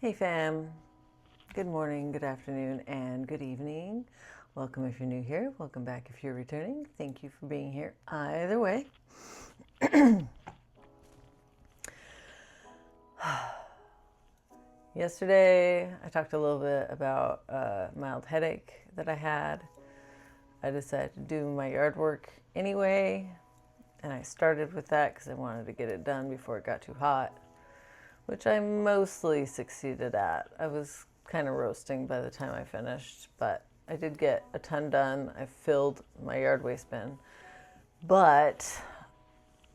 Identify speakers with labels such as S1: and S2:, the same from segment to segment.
S1: Hey fam, good morning, good afternoon, and good evening. Welcome if you're new here, welcome back if you're returning. Thank you for being here either way. Yesterday I talked a little bit about a mild headache that I had. I decided to do my yard work anyway, and I started with that because I wanted to get it done before it got too hot, which I mostly succeeded at. I was kind of roasting by the time I finished, but I did get a ton done. I filled my yard waste bin, but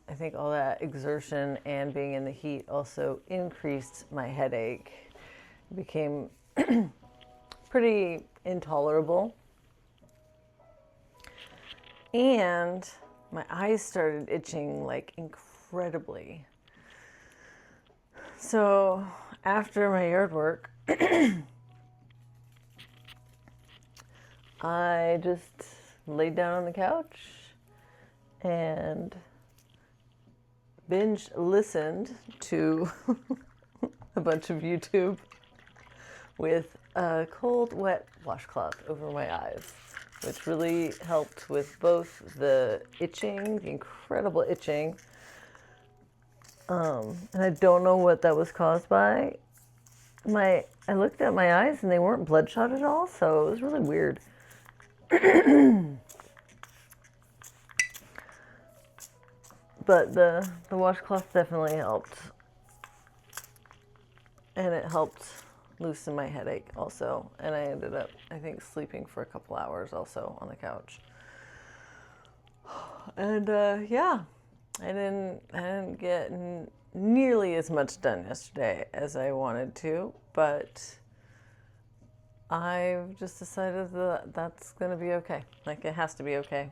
S1: I think all that exertion and being in the heat also increased my headache. It became pretty intolerable, and my eyes started itching like incredibly. So after my yard work, I just laid down on the couch and binge listened to a bunch of YouTube with a cold, wet washcloth over my eyes, which really helped with both the itching, the incredible itching, and I don't know what that was caused by. I looked at my eyes and they weren't bloodshot at all, so it was really weird. But the washcloth definitely helped. And it helped loosen my headache also. And I ended up, I think, sleeping for a couple hours also on the couch. And yeah, I didn't get nearly as much done yesterday as I wanted to, but I've just decided that that's going to be okay. Like, it has to be okay.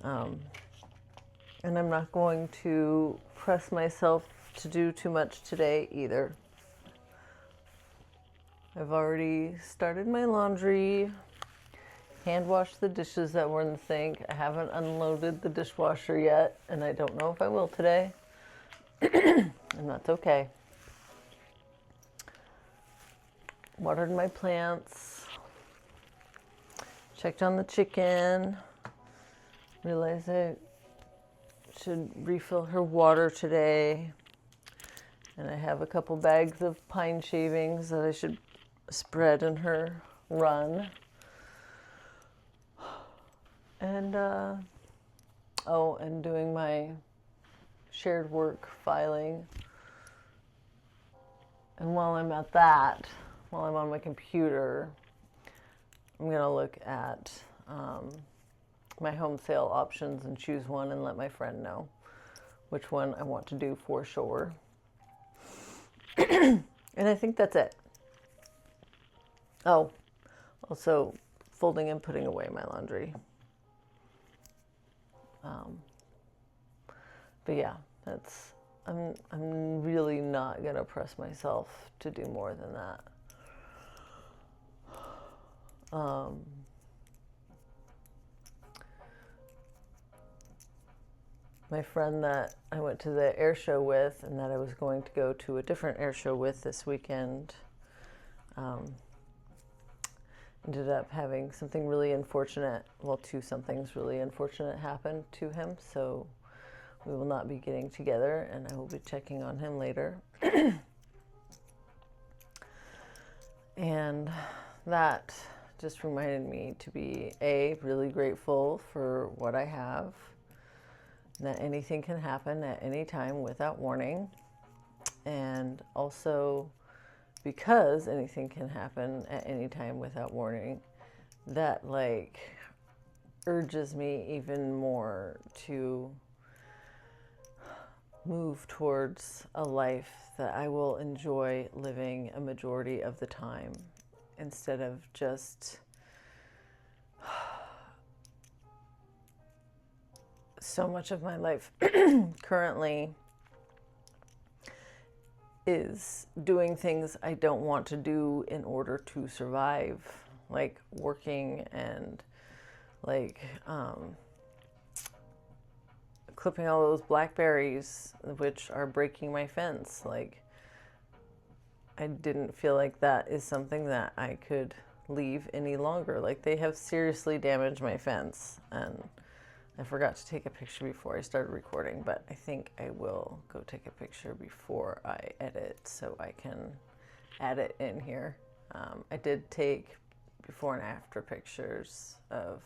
S1: And I'm not going to press myself to do too much today either. I've already started my laundry, hand washed the dishes that were in the sink. I haven't unloaded the dishwasher yet, and I don't know if I will today. And that's okay. Watered my plants, checked on the chicken, realized I should refill her water today, and I have a couple bags of pine shavings that I should spread in her run. And and doing my shared work filing. And while I'm at that, while I'm on my computer, I'm gonna look at my home sale options and choose one and let my friend know which one I want to do for sure. And I think that's it. Oh, also folding and putting away my laundry. But yeah, I'm really not gonna press myself to do more than that. My friend that I went to the air show with and that I was going to go to a different air show with this weekend ended up having something really unfortunate, two somethings really unfortunate happen to him, so we will not be getting together, and I will be checking on him later. And that just reminded me to be really grateful for what I have, that anything can happen at any time without warning, and also because anything can happen at any time without warning, that urges me even more to move towards a life that I will enjoy living a majority of the time, instead of just so much of my life currently is doing things I don't want to do in order to survive, like clipping all those blackberries, which are breaking my fence. Like, I didn't feel like that is something that I could leave any longer. Like, they have seriously damaged my fence, and I forgot to take a picture before I started recording, but I think I will go take a picture before I edit so I can add it in here. I did take before and after pictures of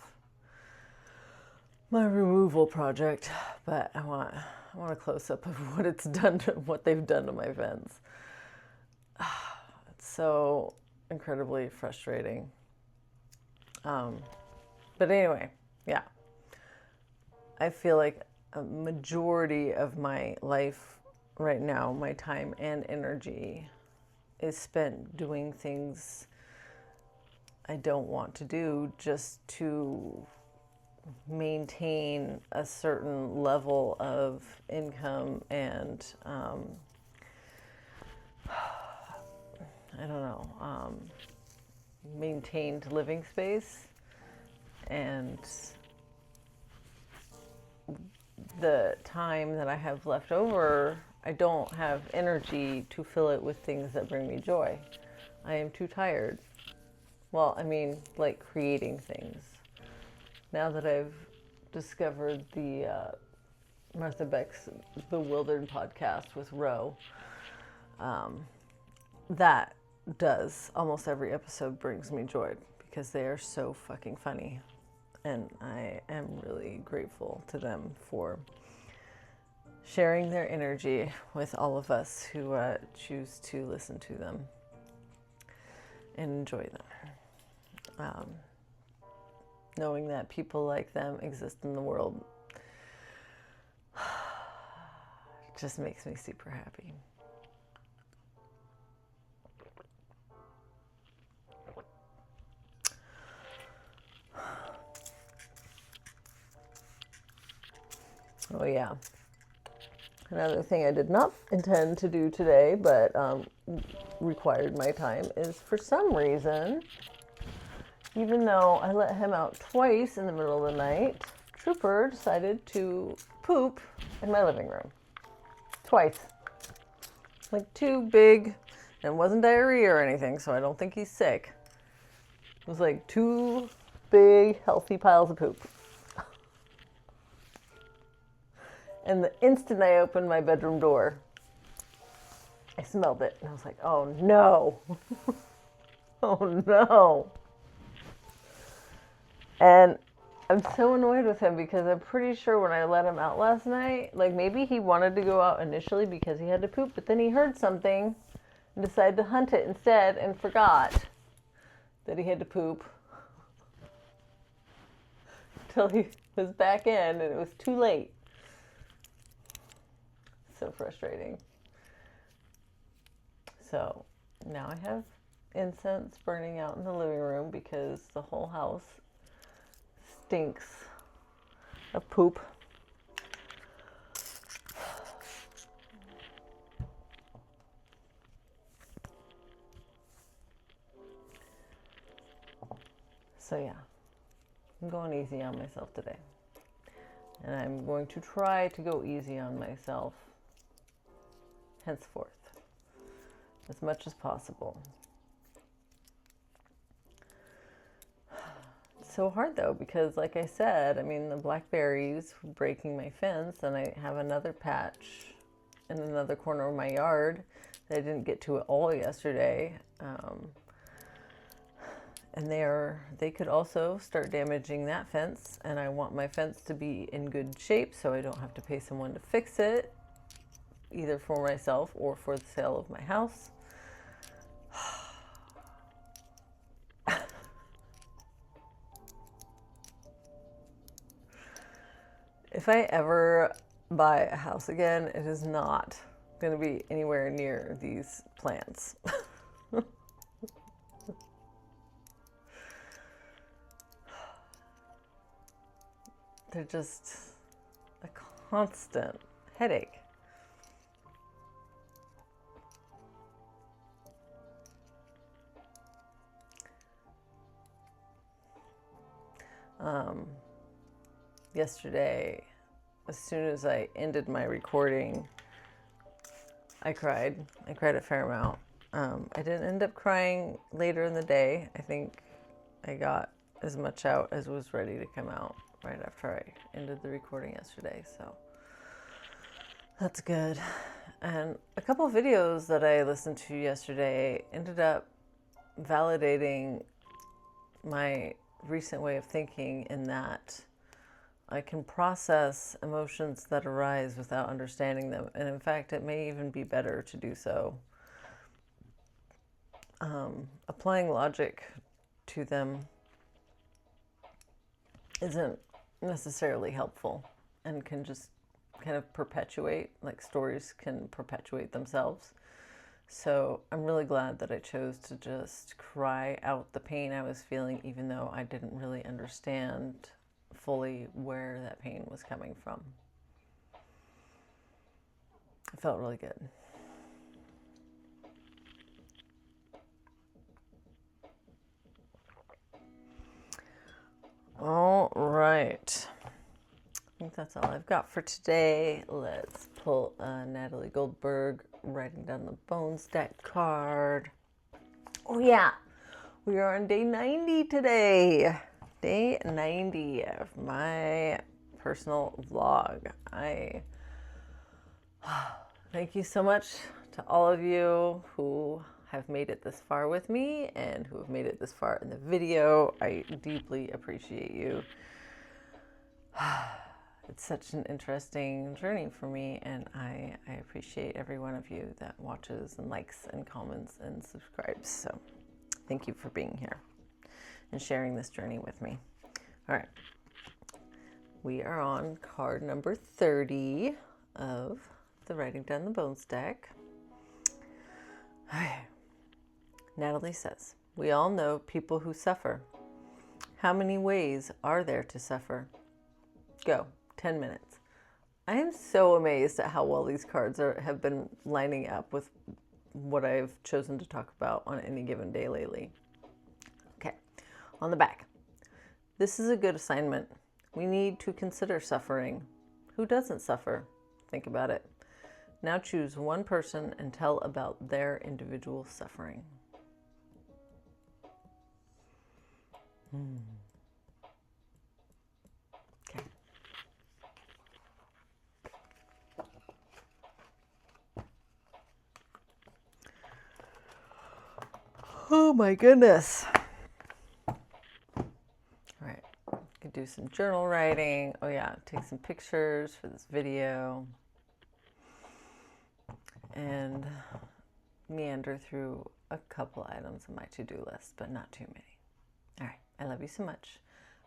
S1: my removal project, but I want a close-up of what it's done to, what they've done to my fence. It's so incredibly frustrating. But anyway, yeah. I feel like a majority of my life right now, my time and energy, is spent doing things I don't want to do just to maintain a certain level of income and I don't know, maintained living space, and the time that I have left over, I don't have energy to fill it with things that bring me joy. I am too tired. Well, I mean, like creating things. Now that I've discovered the Martha Beck's Bewildered podcast with Ro, that does, almost every episode brings me joy because they are so fucking funny. And I am really grateful to them for sharing their energy with all of us who choose to listen to them and enjoy them. Knowing that people like them exist in the world just makes me super happy. Oh yeah. Another thing I did not intend to do today, but required my time, is for some reason, even though I let him out twice in the middle of the night, Trooper decided to poop in my living room. Twice. Like two big, and it wasn't diarrhea or anything, so I don't think he's sick. It was like two big, healthy piles of poop. And the instant I opened my bedroom door, I smelled it. And I was like, oh no. Oh no. And I'm so annoyed with him because I'm pretty sure when I let him out last night, like maybe he wanted to go out initially because he had to poop, but then he heard something and decided to hunt it instead and forgot that he had to poop until he was back in and it was too late. So frustrating. So now I have incense burning out in the living room because the whole house stinks of poop. So yeah, I'm going easy on myself today. And I'm going to try to go easy on myself henceforth, as much as possible. It's so hard though, because like I said, I mean, the blackberries were breaking my fence, and I have another patch in another corner of my yard that I didn't get to it all yesterday. And they could also start damaging that fence, and I want my fence to be in good shape so I don't have to pay someone to fix it, either for myself or for the sale of my house. If I ever buy a house again, it is not going to be anywhere near these plants. They're just a constant headache. Yesterday, as soon as I ended my recording, I cried. I cried a fair amount. I didn't end up crying later in the day. I think I got as much out as was ready to come out right after I ended the recording yesterday, so that's good. And a couple of videos that I listened to yesterday ended up validating my recent way of thinking, in that I can process emotions that arise without understanding them. And in fact, it may even be better to do so. Applying logic to them isn't necessarily helpful and can just kind of perpetuate, like stories can perpetuate themselves. So I'm really glad that I chose to just cry out the pain I was feeling, even though I didn't really understand fully where that pain was coming from. It felt really good. All right. I think that's all I've got for today. Let's pull a Natalie Goldberg Writing Down the Bones deck card. Oh yeah, we are on day 90 today. Day 90 of my personal vlog. I thank you so much to all of you who have made it this far with me and who have made it this far in the video. I deeply appreciate you. It's such an interesting journey for me, and I appreciate every one of you that watches and likes and comments and subscribes. So thank you for being here and sharing this journey with me. All right. We are on card number 30 of the Writing Down the Bones deck. Natalie says, we all know people who suffer. How many ways are there to suffer? Go. 10 minutes. I am so amazed at how well these cards have been lining up with what I've chosen to talk about on any given day lately. Okay, on the back. This is a good assignment. We need to consider suffering. Who doesn't suffer? Think about it. Now choose one person and tell about their individual suffering. Okay. Oh my goodness. All right, could do some journal writing. Oh yeah, take some pictures for this video. And meander through a couple items on my to-do list, but not too many. All right, I love you so much.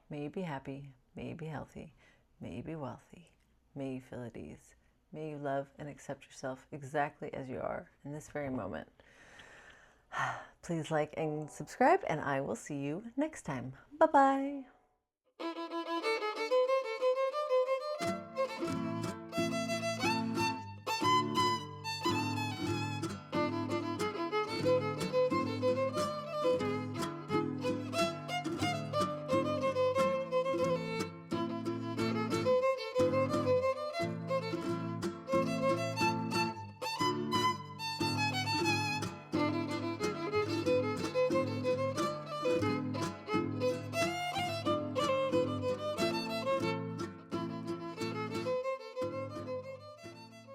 S1: May you be happy, may you be healthy, may you be wealthy, may you feel at ease. May you love and accept yourself exactly as you are in this very moment. Please like and subscribe, and I will see you next time. Bye-bye.